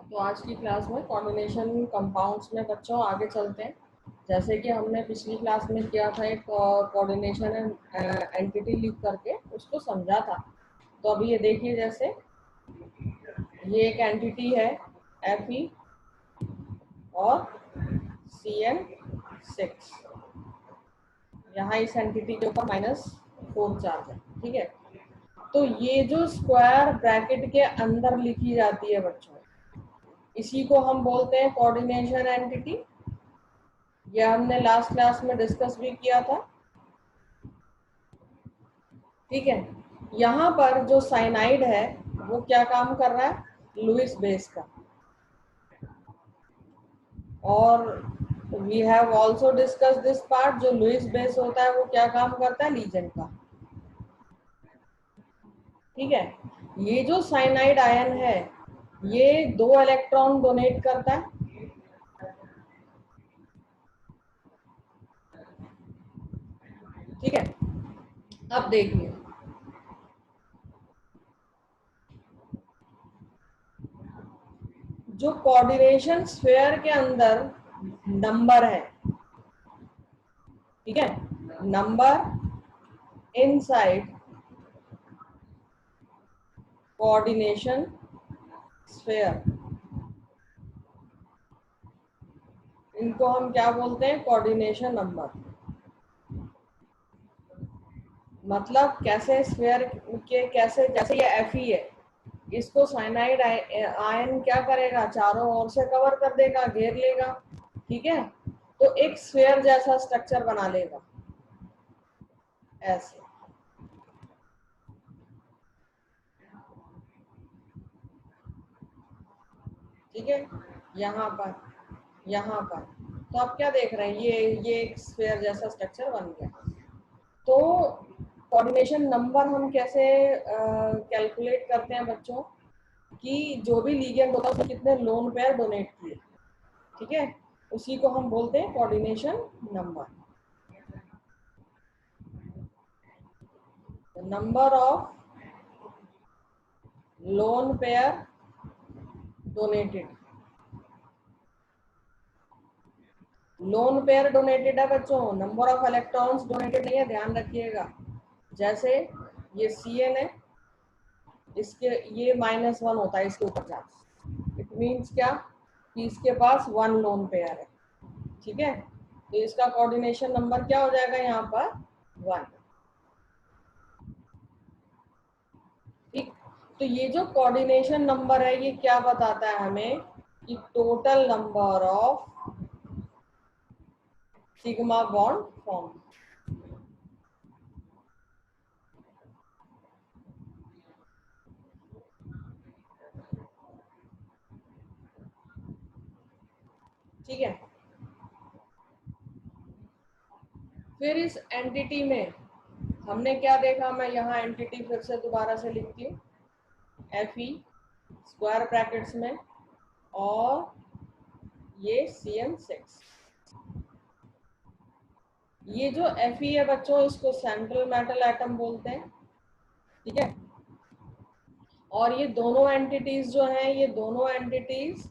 तो आज की क्लास में कोऑर्डिनेशन कंपाउंड्स में बच्चों आगे चलते हैं। जैसे कि हमने पिछली क्लास में किया था, एक कोऑर्डिनेशन एंटिटी लिख करके उसको समझा था। तो अभी ये देखिए, जैसे ये एक एंटिटी है Fe और CN6। यहाँ इस एंटिटी के ऊपर -4 चार्ज है, ठीक है। तो ये जो स्क्वायर ब्रैकेट के अंदर लिखी जाती है बच्चों, इसी को हम बोलते हैं कोऑर्डिनेशन एंटिटी। ये हमने लास्ट क्लास में डिस्कस भी किया था, ठीक है। यहाँ पर जो साइनाइड है वो क्या काम कर रहा है? लुईस बेस का। और we have also discuss this part, जो लुईस बेस होता है वो क्या काम करता है? लीजेंड का, ठीक है। ये जो साइनाइड आयन है ये 2 इलेक्ट्रॉन डोनेट करता है, ठीक है। अब देखिए, जो कोऑर्डिनेशन स्फीयर के अंदर नंबर है, ठीक है, नंबर इनसाइड कोऑर्डिनेशन स्फीयर, इनको हम क्या बोलते हैं? Coordination number. मतलब कैसे स्फीयर के, कैसे, जैसे ये Fe है, इसको साइनाइड आयन क्या करेगा? चारों ओर से कवर कर देगा, घेर लेगा, ठीक है। तो एक स्फीयर जैसा स्ट्रक्चर बना लेगा ऐसे, ठीक है। यहाँ पर, यहाँ पर तो आप क्या देख रहे हैं? ये एक स्फीयर जैसा स्ट्रक्चर बन गया। तो कोऑर्डिनेशन नंबर हम कैसे कैलकुलेट करते हैं बच्चों? कि जो भी लीगेंड होता है उसने कितने लोन पेयर डोनेट किए, ठीक है, उसी को हम बोलते हैं coordination number. Number of lone pair donated, lone pair donated है बच्चों, नंबर ऑफ इलेक्ट्रॉन्स डोनेटेड नहीं है, ध्यान रखिएगा। जैसे ये Cn है, इसके ये -1 होता है इसके ऊपर चार्ज। इट मीन्स क्या? कि इसके पास 1 लोन पेयर है, ठीक है। तो इसका कोऑर्डिनेशन नंबर क्या हो जाएगा यहाँ पर? 1, ठीक। तो ये जो कोऑर्डिनेशन नंबर है ये क्या बताता है हमें? कि total number of sigma bond form, ठीक है। फिर इस एंटिटी में हमने क्या देखा? मैं यहाँ एंटिटी फिर से दोबारा से लिखती हूँ, Fe स्क्वायर ब्रैकेट्स में और ये CN6। ये जो Fe है बच्चों, इसको सेंट्रल मेटल एटम बोलते हैं, ठीक है। और ये दोनों एंटिटीज जो हैं, ये दोनों एंटिटीज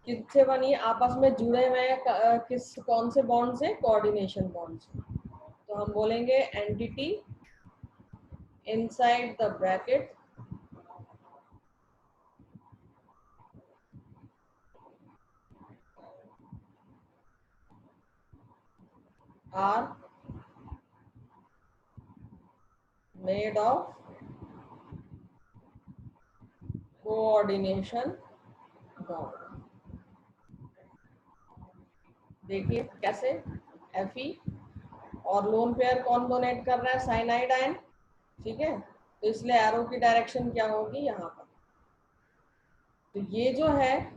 किससे बनी? आपस में जुड़े हुए हैं किस, कौन से बॉन्ड से? कोऑर्डिनेशन बॉन्ड से। तो हम बोलेंगे entity inside the bracket are made of coordination bond. देखिए कैसे, Fe और लोन पेयर कौन डोनेट कर रहा है? साइनाइड आयन, ठीक है। तो इसलिए एरो की डायरेक्शन क्या होगी? यहाँ पर। तो ये जो है,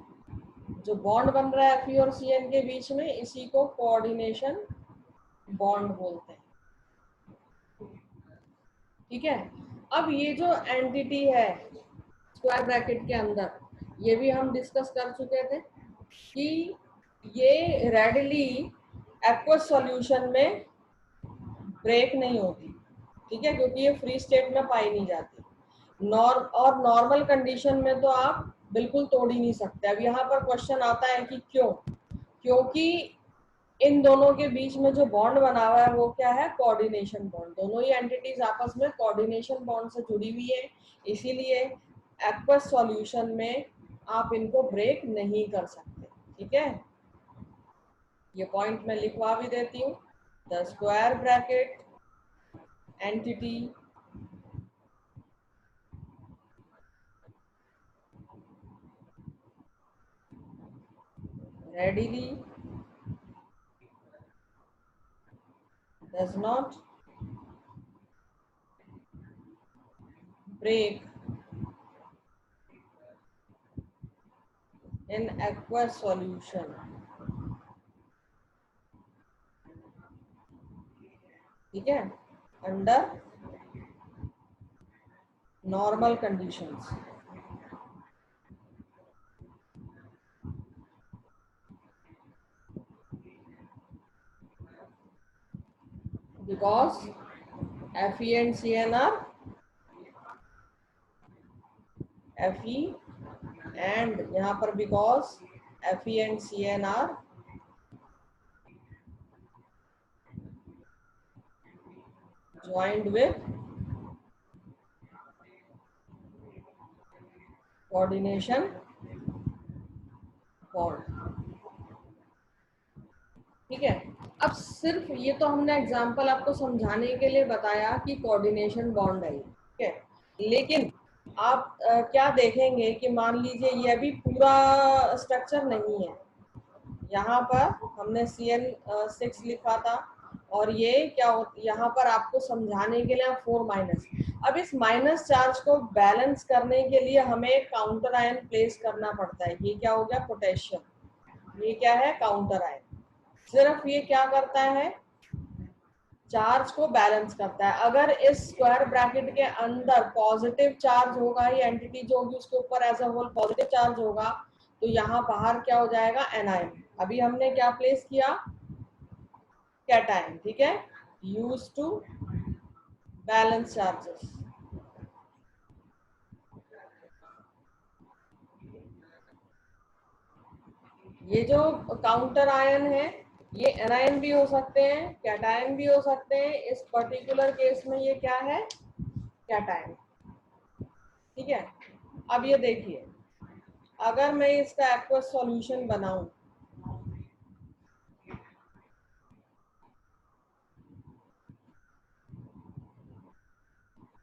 जो बॉन्ड बन रहा है Fe और Cn के बीच में, इसी को कोऑर्डिनेशन बॉन्ड बोलते हैं, ठीक है। अब ये जो एंटिटी है स्क्वायर ब्रैकेट के अंदर, ये भी हम डिस्कस कर चुके थे कि ये रेडली एक्वस सॉल्यूशन में ब्रेक नहीं होती, ठीक है, क्योंकि ये फ्री स्टेट में पाई नहीं जाती। और नॉर्मल कंडीशन में तो आप बिल्कुल तोड़ ही नहीं सकते। अब यहाँ पर क्वेश्चन आता है कि क्यों? क्योंकि इन दोनों के बीच में जो बॉन्ड बना हुआ है वो क्या है? Coordination bond. दोनों ही एंटिटीज आपस में कोऑर्डिनेशन बॉन्ड से जुड़ी हुई है, इसीलिए एक्वस सॉल्यूशन में आप इनको ब्रेक नहीं कर सकते। ठीक है, ये पॉइंट मैं लिखवा भी देती हूँ। The square bracket entity readily does not break in aqueous solution। ठीक है, under normal conditions. Because Fe and Cn are Fe and यहाँ पर because Fe and Cn are joined with coordination bond। ठीक है, अब सिर्फ ये तो हमने एग्जांपल आपको समझाने के लिए बताया कि कोऑर्डिनेशन बॉन्ड है, ठीक है। लेकिन आप क्या देखेंगे कि मान लीजिए ये अभी पूरा स्ट्रक्चर नहीं है, यहाँ पर हमने CN6 लिखा था और ये क्या यहाँ पर आपको समझाने के लिए 4 माइनस। अब इस माइनस चार्ज को बैलेंस करने के लिए हमें काउंटर आयन प्लेस करना पड़ता है। ये क्या हो गया? पोटेशियम। ये क्या है? Counter ion. सिर्फ ये क्या करता है? चार्ज को बैलेंस करता है। अगर इस स्क्वायर ब्रैकेट के अंदर पॉजिटिव चार्ज होगा, ये एंटिटी जो होगी उसके ऊपर as a whole positive charge होगा, तो यहाँ बाहर क्या हो जाएगा? एनायन। अभी हमने क्या प्लेस किया? कैटायन। ठीक है, यूज टू बैलेंस चार्जेस। ये जो काउंटर आयन है ये एनायन भी हो सकते हैं, कैटायन भी हो सकते हैं। इस पर्टिकुलर केस में ये क्या है? कैटायन। ठीक है, अब ये देखिए, अगर मैं इसका एक्वस सॉल्यूशन बनाऊं,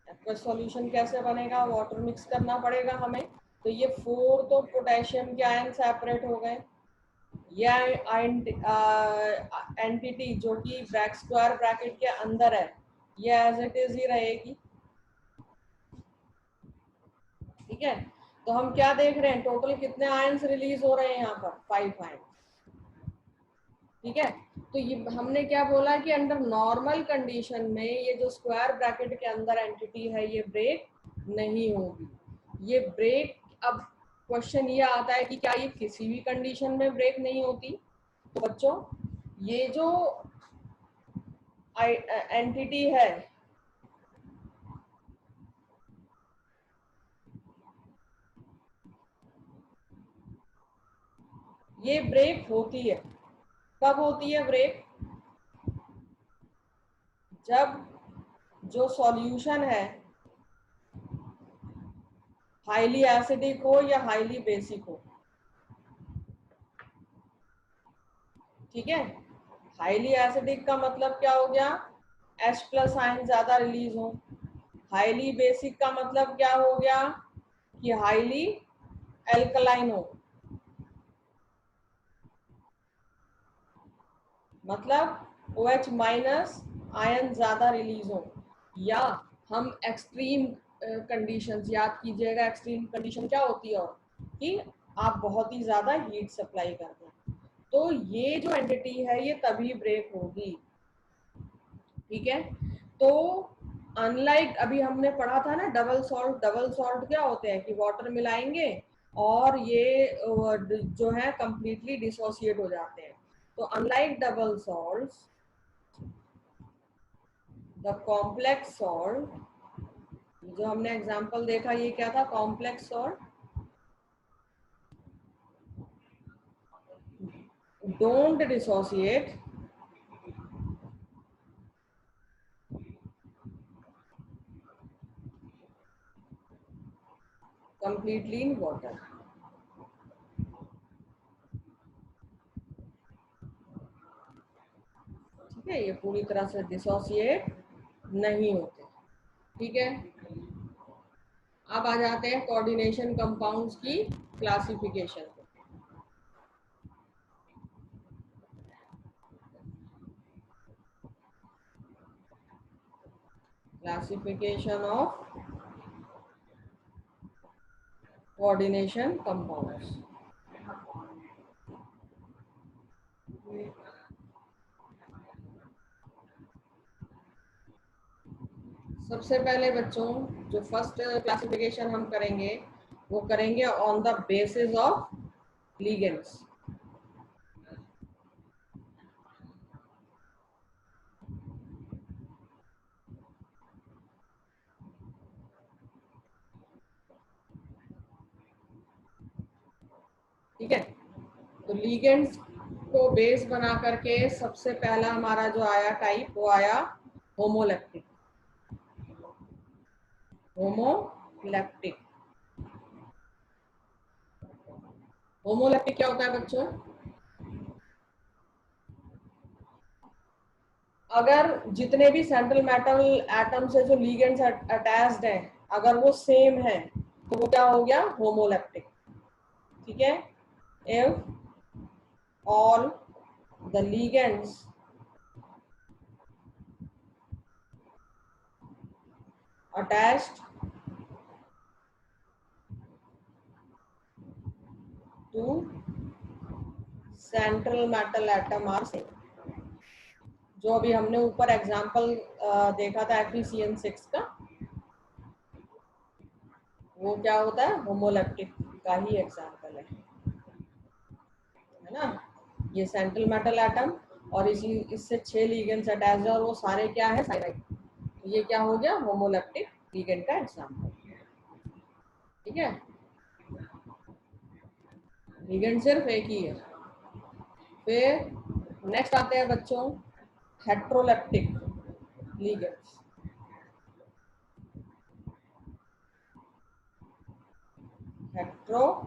एक्वस सॉल्यूशन कैसे बनेगा? वाटर मिक्स करना पड़ेगा हमें। तो ये 4 तो पोटेशियम के आयन सेपरेट हो गए। ये एंटिटी जो कि स्क्वायर ब्रैकेट के अंदर है ये एज इट इज ही रहेगी। ठीक है, तो हम क्या देख रहे हैं? टोटल कितने आयंस रिलीज हो रहे हैं यहाँ पर? 5 आयंस। ठीक है, तो ये हमने क्या बोला कि अंडर नॉर्मल कंडीशन में ये जो स्क्वायर ब्रैकेट के अंदर एंटिटी है ये ब्रेक नहीं होगी। ये ब्रेक, अब क्वेश्चन ये आता है कि क्या ये किसी भी कंडीशन में ब्रेक नहीं होती? तो बच्चों ये जो एंटिटी है ये ब्रेक होती है। कब होती है ब्रेक? जब जो सॉल्यूशन है हाईली एसिडिक हो या हाईली बेसिक हो। ठीक है, हाईली एसिडिक का मतलब क्या हो गया? H+ आयन ज्यादा रिलीज हो। हाईली बेसिक का मतलब क्या हो गया? कि हाईली एल्कलाइन हो, मतलब OH- आयन ज्यादा रिलीज हो। या हम एक्सट्रीम कंडीशंस याद कीजिएगा। एक्सट्रीम कंडीशन क्या होती है? और कि आप बहुत ही ज्यादा हीट सप्लाई करते हैं, तो ये जो एंटिटी है ये तभी ब्रेक होगी। ठीक है, तो अनलाइक अभी हमने पढ़ा था ना डबल सॉल्ट। डबल सॉल्ट क्या होते हैं? कि वाटर मिलाएंगे और ये जो है कंप्लीटली डिसोसिएट हो जाते हैं। तो unlike double salts, the complex salt, जो हमने एग्जांपल देखा ये क्या था? Complex salt. don't dissociate completely in water. ठीक है, ये पूरी तरह से डिसोसिएट नहीं होते। ठीक है, अब आ जाते हैं कोऑर्डिनेशन कंपाउंड्स की क्लासिफिकेशन पे। Classification of coordination compounds. सबसे पहले बच्चों, जो फर्स्ट क्लासिफिकेशन हम करेंगे वो करेंगे on the basis of ligands. ठीक है, तो लिगेंड्स को बेस बना करके सबसे पहला हमारा जो आया टाइप वो आया होमोलेप्टिक। होमोलेप्टिक होमोलेप्टिक क्या होता है बच्चों? अगर जितने भी सेंट्रल मेटल एटम से जो लिगेंड्स अटैच्ड हैं अगर वो सेम है तो वो क्या हो गया? होमोलेप्टिक। ठीक है, if all the ligands attached to central metal atom are same। जो अभी हमने ऊपर एग्जांपल देखा था Fe6 का, वो क्या होता है? होमोलेप्टिक का ही एग्जांपल है ना। ये सेंट्रल मेटल एटम और इससे 6 लिगेंड्स अटैच है और वो सारे क्या है? साइराइड। तो ये क्या हो गया? होमोलेप्टिक लिगेंड का एग्जांपल। ठीक है, लिगेंड सिर्फ एक ही है। फिर नेक्स्ट आते हैं बच्चों हेट्रोलेप्टिक लिगेंड्स। हेट्रोलेप्टिक,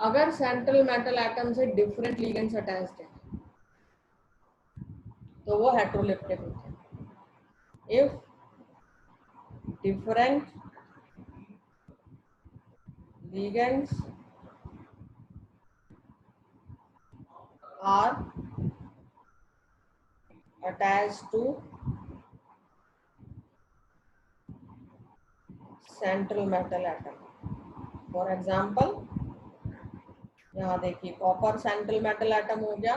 अगर सेंट्रल मेटल एटम से डिफरेंट लिगेंड्स अटैच्ड है तो वो हेट्रोलेप्टिक होते हैं। If different ligands are attached to central metal atom, for example यहाँ देखिए कॉपर सेंट्रल मेटल एटम हो गया,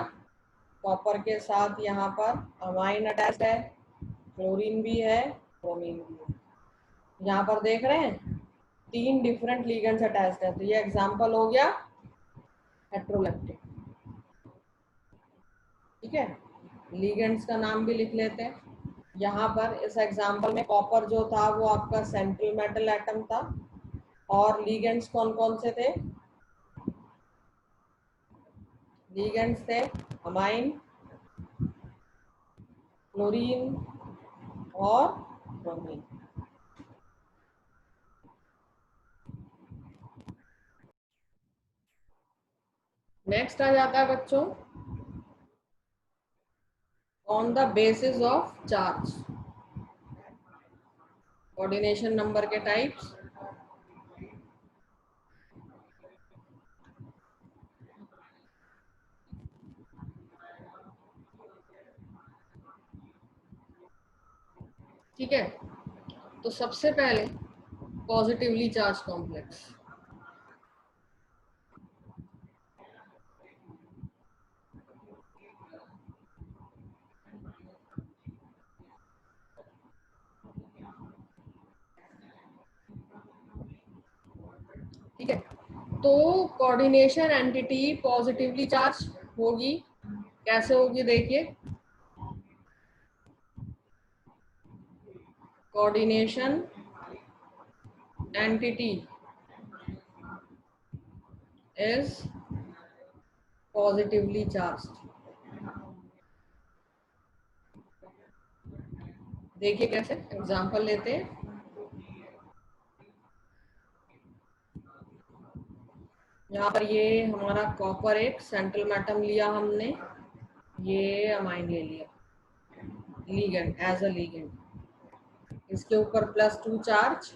कॉपर के साथ यहाँ पर अमाइन अटैच्ड है, क्लोरीन भी है, ब्रोमीन भी है। यहाँ पर देख रहे हैं 3 डिफरेंट लिगेंड्स अटैच्ड है, तो ये एग्जांपल हो गया हेट्रोलेप्टिक। ठीक है, लिगेंड्स का नाम भी लिख लेते हैं। यहाँ पर इस एग्जांपल में कॉपर जो था वो आपका सेंट्रल मेटल एटम था और लिगेंड्स कौन कौन से थे? लिगेंड्स थे अमाइन, क्लोरीन और ब्रोमीन। नेक्स्ट आ जाता है बच्चों on the basis of charge, coordination number के टाइप्स। ठीक है, तो सबसे पहले पॉजिटिवली चार्ज कॉम्प्लेक्स। ठीक है, तो कोऑर्डिनेशन एंटिटी पॉजिटिवली चार्ज होगी। कैसे होगी? देखिए, coordination entity is positively charged. देखिए कैसे एग्जांपल लेते हैं। यहाँ पर ये हमारा कॉपर एक सेंट्रल मेटम लिया हमने, ये अमाइन ले लिया लीगेंड एज अ लीगेंड, इसके ऊपर +2 चार्ज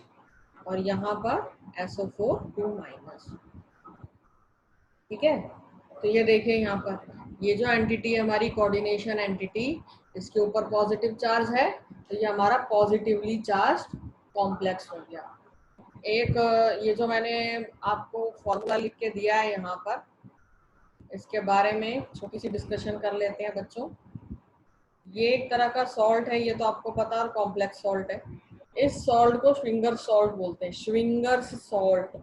और यहाँ पर SO4 2-। ठीक है, तो ये देखिए यहाँ पर ये जो एंटिटी है हमारी कोऑर्डिनेशन एंटिटी, इसके ऊपर पॉजिटिव चार्ज है, तो ये हमारा पॉजिटिवली चार्ज कॉम्प्लेक्स हो गया। एक ये जो मैंने आपको फॉर्मूला लिख के दिया है यहाँ पर, इसके बारे में छोटी सी डिस्कशन कर लेते हैं बच्चों। ये एक तरह का सॉल्ट है, ये तो आपको पता है, और कॉम्प्लेक्स सॉल्ट है। इस सॉल्ट को श्विंगर सॉल्ट बोलते हैं, श्विंगर्स सॉल्ट।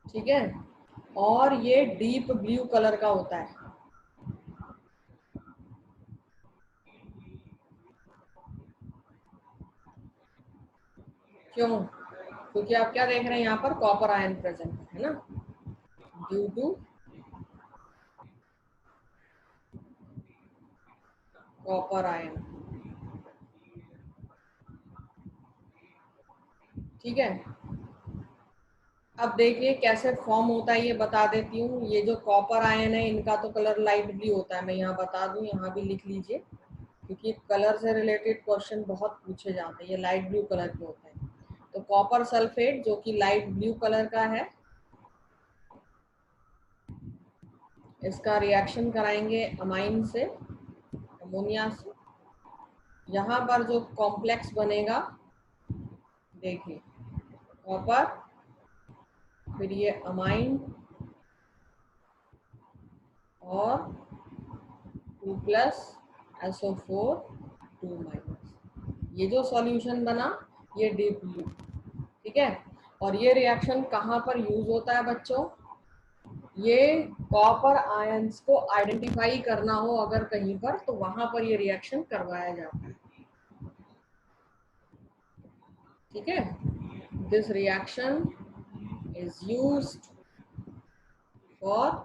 ठीक है, और ये डीप ब्लू कलर का होता है। क्यों? क्योंकि आप क्या देख रहे हैं यहाँ पर कॉपर आयन प्रेजेंट है ना, ड्यू टू कॉपर आयन। ठीक है, अब देखिए कैसे फॉर्म होता है ये बता देती हूँ। ये जो कॉपर आयन है इनका तो कलर लाइट ब्लू होता है, मैं यहाँ बता दूँ, यहाँ भी लिख लीजिए, क्योंकि कलर से रिलेटेड क्वेश्चन बहुत पूछे जाते हैं। ये लाइट ब्लू कलर के होते हैं। तो कॉपर सल्फेट जो कि लाइट ब्लू कलर का है, इसका रिएक्शन कराएंगे अमाइन से, अमोनिया से। यहाँ पर जो कॉम्प्लेक्स बनेगा, देखिए कॉपर, फिर ये अमाइन और 2+ SO4 2-। ये जो सॉल्यूशन बना ये डीप ब्लू। ठीक है, और ये रिएक्शन कहाँ पर यूज होता है बच्चों? ये कॉपर आयंस को आइडेंटिफाई करना हो अगर कहीं पर, तो वहां पर ये रिएक्शन करवाया जाता है। ठीक है, this reaction is used for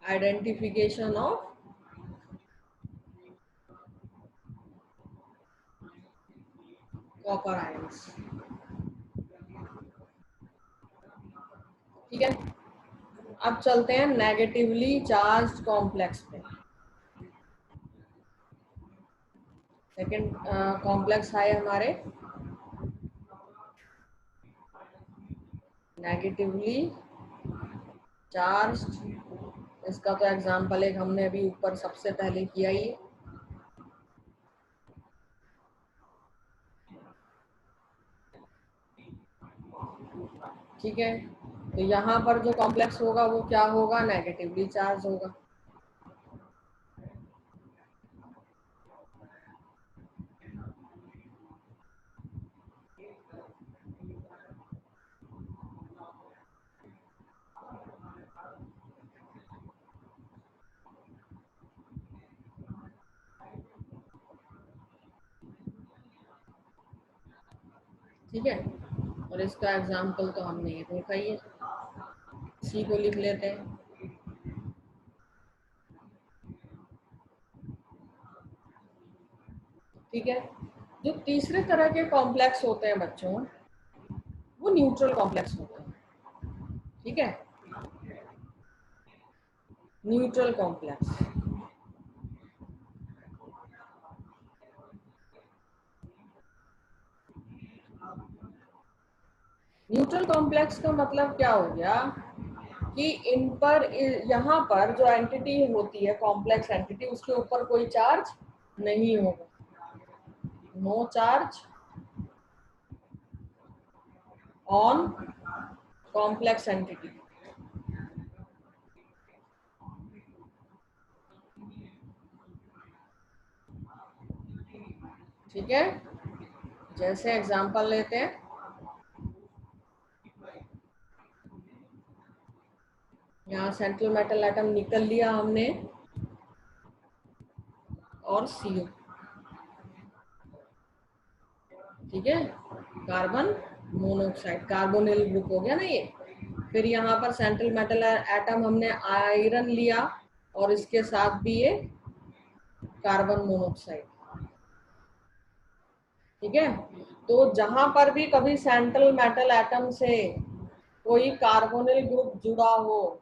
identification of copper ions. ठीक है, अब चलते हैं नेगेटिवली चार्ज्ड कॉम्प्लेक्स पे। सेकेंड कॉम्प्लेक्स है हमारे नेगेटिवली चार्ज्ड। इसका तो एग्जांपल एक हमने अभी ऊपर सबसे पहले किया ही है। ठीक है, तो यहाँ पर जो कॉम्प्लेक्स होगा वो क्या होगा? नेगेटिवली चार्ज होगा। ठीक है, और इसका एग्जाम्पल तो हमने ये देखा ही है, इसी को लिख लेते हैं। ठीक है, जो तीसरे तरह के कॉम्प्लेक्स होते हैं बच्चों, वो न्यूट्रल कॉम्प्लेक्स होते हैं। ठीक है, न्यूट्रल कॉम्प्लेक्स। न्यूट्रल कॉम्प्लेक्स का मतलब क्या हो गया कि इन पर, यहाँ पर जो एंटिटी होती है कॉम्प्लेक्स एंटिटी, उसके ऊपर कोई चार्ज नहीं होगा, no charge on complex entity. ठीक है, जैसे एग्जांपल लेते हैं, यहाँ सेंट्रल मेटल एटम निकल लिया हमने और CO। ठीक है, कार्बन मोनोऑक्साइड कार्बोनिल ग्रुप हो गया ना ये। फिर यहाँ पर सेंट्रल मेटल एटम हमने आयरन लिया और इसके साथ भी ये कार्बन मोनोऑक्साइड। ठीक है, तो जहां पर भी कभी सेंट्रल मेटल एटम से कोई कार्बोनिल ग्रुप जुड़ा हो,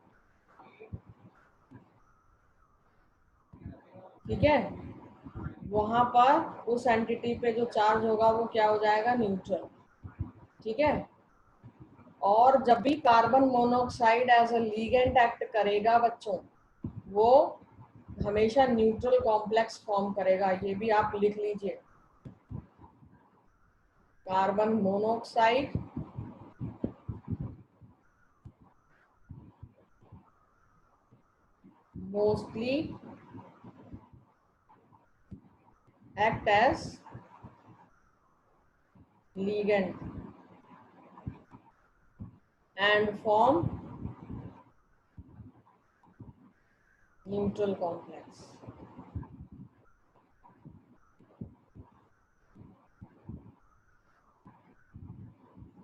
ठीक है, वहां पर उस एंटिटी पे जो चार्ज होगा वो क्या हो जाएगा, न्यूट्रल। ठीक है, और जब भी carbon monoxide as a ligand act करेगा बच्चों, वो हमेशा न्यूट्रल कॉम्प्लेक्स फॉर्म करेगा। ये भी आप लिख लीजिए, carbon monoxide mostly act as ligand and form neutral complex।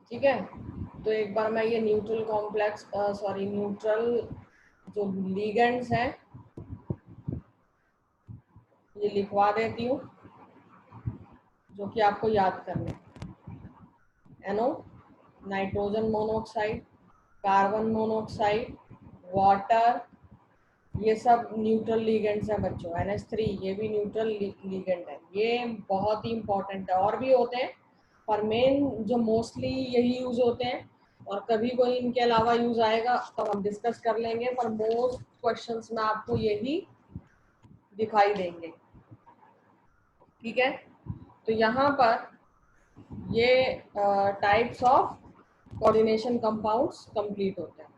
ठीक है, तो एक बार मैं ये न्यूट्रल कॉम्प्लेक्स न्यूट्रल जो लिगेंड्स हैं ये लिखवा देती हूँ, जो कि आपको याद करना है। NO nitrogen monoxide, carbon monoxide, water, ये सब न्यूट्रल लिगेंड्स हैं बच्चों। NH3 ये भी न्यूट्रल लिगेंड है। ये बहुत ही इंपॉर्टेंट है, और भी होते हैं पर मेन जो मोस्टली यही यूज होते हैं, और कभी कोई इनके अलावा यूज आएगा तो हम डिस्कस कर लेंगे, पर मोस्ट क्वेश्चंस में आपको यही दिखाई देंगे। ठीक है, तो यहाँ पर ये types of coordination compounds complete होते हैं।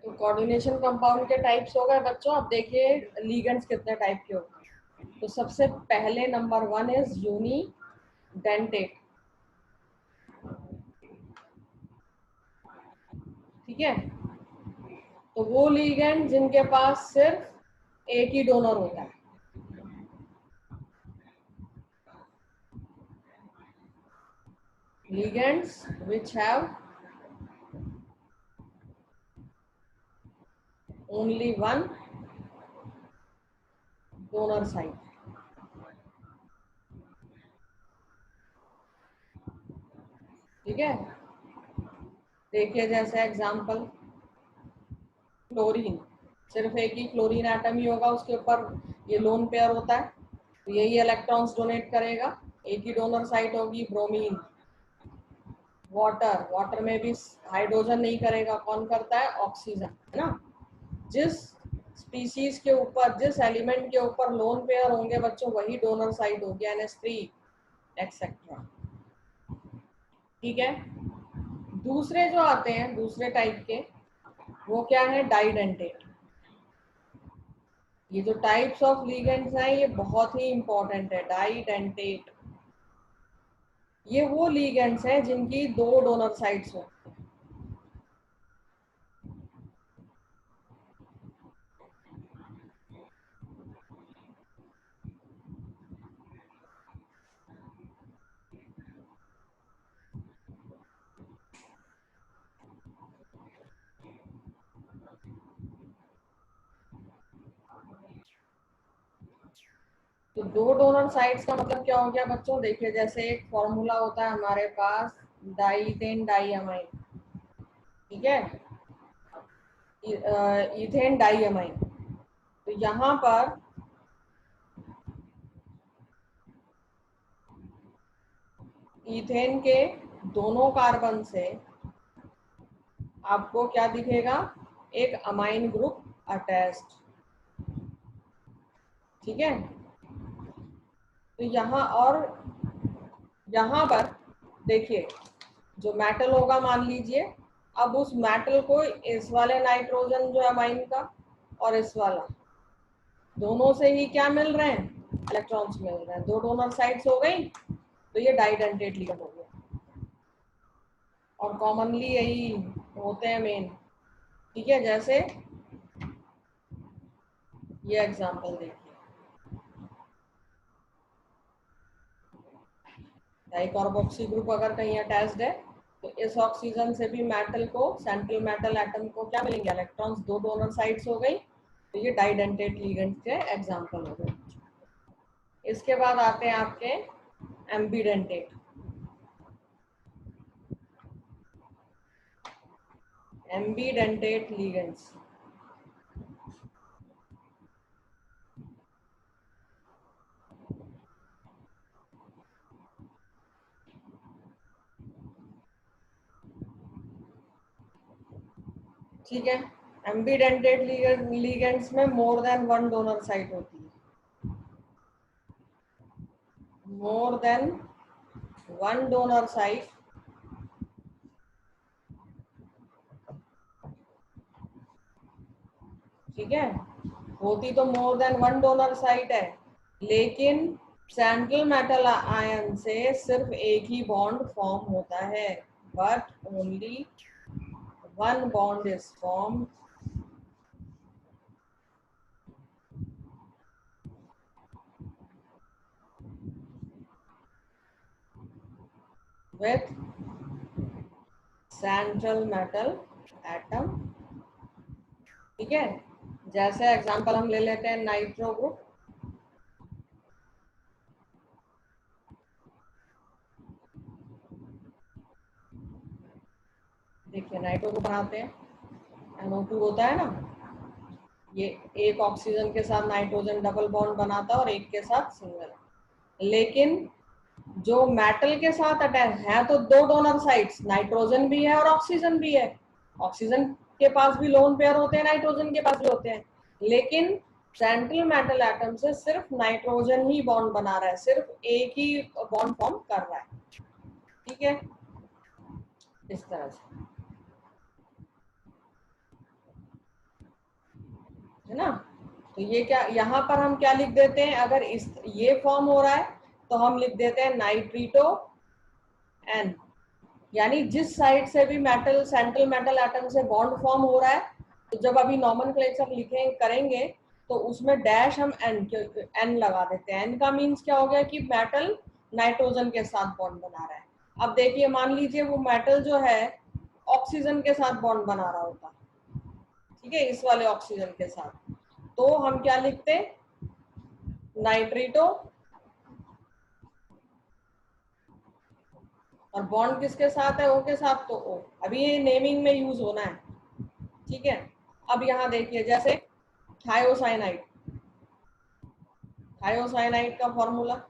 तो कोऑर्डिनेशन कंपाउंड के टाइप्स हो गए बच्चों। अब देखिए लिगेंड्स कितने टाइप के होते हैं। तो सबसे पहले नंबर 1 इज यूनिडेंटेट। ठीक है, तो वो लिगेंड जिनके पास सिर्फ एक ही डोनर होता है। ligands which have only one donor site। ठीक है, देखिए जैसे एग्जांपल क्लोरीन, सिर्फ एक ही क्लोरीन एटम ही होगा, उसके ऊपर ये लोन पेयर होता है, तो यही इलेक्ट्रॉन्स डोनेट करेगा, एक ही डोनर साइट होगी। ब्रोमीन, वाटर, वाटर में भी हाइड्रोजन नहीं करेगा, कौन करता है, ऑक्सीजन, है ना। जिस स्पीसीज के ऊपर, जिस एलिमेंट के ऊपर लोन पेयर होंगे बच्चों, वही डोनर साइट होगी, NH3 एक्सेट्रा। ठीक है, दूसरे जो आते हैं दूसरे टाइप के, वो क्या है, डाइडेंटेट। ये जो टाइप्स ऑफ लिगेंड्स हैं ये बहुत ही इंपॉर्टेंट है। डाइडेंटेट ये वो लिगेंड्स हैं जिनकी दो डोनर साइट्स हो। तो दो डोनर साइट्स का मतलब क्या हो गया बच्चों, देखिए जैसे एक फॉर्मूला होता है हमारे पास, डाइथेन डाइअमाइन। ठीक है, इथेन डाइअमाइन। तो यहाँ पर इथेन के दोनों कार्बन से आपको क्या दिखेगा, एक अमाइन ग्रुप अटैच्ड। ठीक है, तो यहाँ और यहाँ पर देखिए जो मेटल होगा, मान लीजिए अब उस मेटल को इस वाले नाइट्रोजन जो अमाइन का और इस वाला, दोनों से ही क्या मिल रहे हैं, इलेक्ट्रॉन्स मिल रहे हैं, दो डोनर साइड्स हो गई, तो ये डाइडेंटेट लिगेंड हो गया। और कॉमनली यही होते हैं मेन। ठीक है, जैसे ये एग्जांपल देखिए, डाइकार्बोक्सी ग्रुप अगर कहीं अटैच्ड है तो इस ऑक्सीजन से भी मेटल को, सेंट्रल मेटल एटम को क्या मिलेंगे, इलेक्ट्रॉन्स, दो डोनर साइड्स हो गई। तो ये डाइडेंटेट लिगेंड के एग्जांपल हो गए। इसके बाद आते हैं आपके एम्बीडेंटेट। एम्बीडेंटेट लिगेंड्स, ठीक है। एम्बीडेंटेट लिगेंड्स में more than one donor site होती है, more than one donor site, ठीक है। होती तो more than one donor site है, लेकिन सेंट्रल मेटल आयन से सिर्फ एक ही बॉन्ड फॉर्म होता है, but only one bond is form with central metal atom, ठीक है। जैसे एग्जांपल हम ले लेते हैं नाइट्रो ग्रुप, देखिए नाइट्रो ग्रुप बनाते हैं, NO2 होता है ना, ये एक ऑक्सीजन के साथ नाइट्रोजन डबल बॉन्ड बनाता है और एक के साथ सिंगल, लेकिन जो मेटल के साथ अटैच है तो दो डोनर साइट्स, नाइट्रोजन भी है और ऑक्सीजन भी है। ऑक्सीजन के पास भी लोन पेयर होते हैं, नाइट्रोजन के पास भी होते हैं, लेकिन सेंट्रल मेटल एटम से सिर्फ नाइट्रोजन ही बॉन्ड बना रहा है, सिर्फ एक ही बॉन्ड फॉर्म कर रहा है, ठीक है, इस तरह से, है ना। तो ये क्या, यहाँ पर हम क्या लिख देते हैं, अगर इस ये फॉर्म हो रहा है तो हम लिख देते हैं नाइट्रीटो एन, यानी जिस साइड से भी मेटल, सेंट्रल मेटल एटम से बॉन्ड फॉर्म हो रहा है, तो जब अभी नॉमेनक्लेचर लिखें करेंगे तो उसमें डैश हम एन लगा देते हैं। एन का मीन्स क्या हो गया कि मेटल नाइट्रोजन के साथ बॉन्ड बना रहा है। अब देखिए, मान लीजिए वो मेटल जो है ऑक्सीजन के साथ बॉन्ड बना रहा होता, ठीक है, इस वाले ऑक्सीजन के साथ, तो हम क्या लिखते, नाइट्रीटो, और बॉन्ड किसके साथ है, ओ के साथ, तो ओ, अभी ये नेमिंग में यूज होना है, ठीक है। अब यहाँ देखिए, जैसे थायोसाइनाइड, थायोसाइनाइड का फॉर्मूला,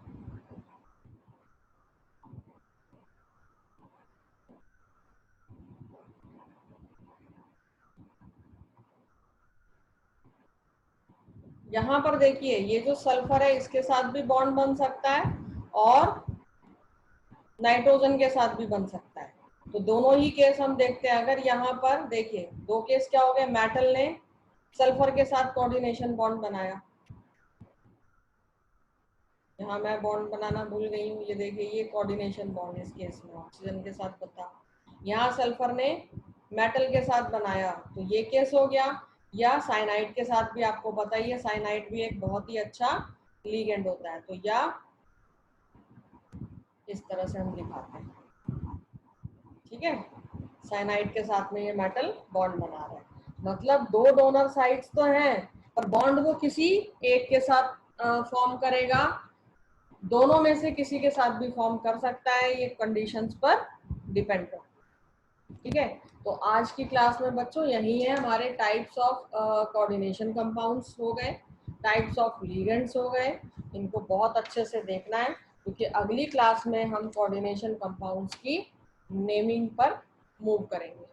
यहाँ पर देखिए ये जो सल्फर है इसके साथ भी बॉन्ड बन सकता है और नाइट्रोजन के साथ भी बन सकता है, तो दोनों ही केस हम देखते हैं। अगर यहाँ पर देखिए दो केस क्या हो गए, मेटल ने सल्फर के साथ कोऑर्डिनेशन बॉन्ड बनाया, यहाँ मैं बॉन्ड बनाना भूल गई हूँ, ये देखिए ये कोऑर्डिनेशन बॉन्ड इस केस में ऑक्सीजन के साथ बता, यहाँ सल्फर ने मेटल के साथ बनाया, तो ये केस हो गया। या साइनाइड के साथ भी आपको पता ही है, साइनाइड भी एक बहुत ही अच्छा लीगेंड होता है, तो या इस तरह से हम दिखाते हैं, ठीक है, साइनाइड के साथ में ये मेटल बॉन्ड बना रहा है, मतलब दो डोनर साइड्स तो हैं पर बॉन्ड वो किसी एक के साथ फॉर्म करेगा, दोनों में से किसी के साथ भी फॉर्म कर सकता है, ये कंडीशंस पर डिपेंड करता है, ठीक है। तो आज की क्लास में बच्चों यही है हमारे टाइप्स ऑफ कोऑर्डिनेशन कंपाउंड्स हो गए, टाइप्स ऑफ लिगेंड्स हो गए, इनको बहुत अच्छे से देखना है क्योंकि अगली क्लास में हम कोऑर्डिनेशन कंपाउंड्स की नेमिंग पर मूव करेंगे।